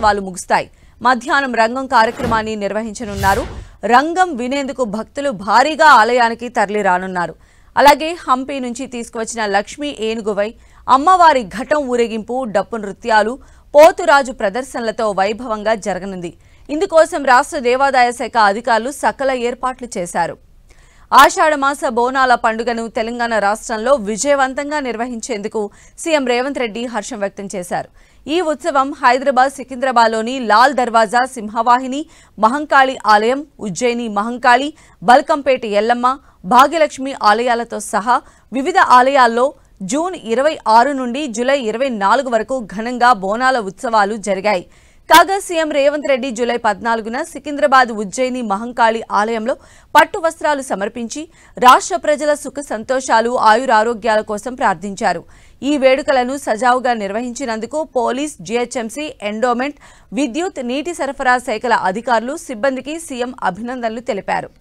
ఉత్సవాలు ముగుస్తాయి. మధ్యాహ్నం రంగం కార్యక్రమాన్ని నిర్వహించనున్నారు. రంగం వినేందుకు భక్తులు భారీగా ఆలయానికి తరలిరానున్నారు. అలాగే హంపి నుంచి తీసుకువచ్చిన లక్ష్మీ ఏనుగువై అమ్మవారి ఘటం ఊరేగింపు, డప్పు నృత్యాలు, పోతురాజు ప్రదర్శనలతో వైభవంగా జరగనుంది. ఇందుకోసం రాష్ట్ర దేవాదాయ శాఖ అధికారులు సకల ఏర్పాట్లు చేశారు. ఆషాఢమాస బోనాల పండుగను తెలంగాణ రాష్ట్రంలో విజయవంతంగా నిర్వహించేందుకు సీఎం రేవంత్ రెడ్డి హర్షం వ్యక్తం చేశారు. ఈ ఉత్సవం హైదరాబాద్, సికింద్రాబాద్లోని లాల్ దర్వాజా, సింహవాహిని, మహంకాళి ఆలయం, ఉజ్జయిని మహంకాళి, బల్కంపేట ఎల్లమ్మ, భాగ్యలక్ష్మి ఆలయాలతో సహా వివిధ ఆలయాల్లో జూన్ 26 నుండి జూలై 24 వరకు ఘనంగా బోనాల ఉత్సవాలు జరిగాయి. కాగా సీఎం రేవంత్ రెడ్డి జూలై 14న సికింద్రాబాద్ ఉజ్జయిని మహంకాళి ఆలయంలో పట్టు వస్త్రాలు సమర్పించి రాష్ట్ర ప్రజల సుఖ సంతోషాలు, ఆయురారోగ్యాల కోసం ప్రార్థించారు. ఈ వేడుకలను సజావుగా నిర్వహించినందుకు పోలీస్, జీహెచ్ఎంసీ, ఎండోమెంట్, విద్యుత్, నీటి సరఫరా శాఖల అధికారులు, సిబ్బందికి సీఎం అభినందనలు తెలిపారు.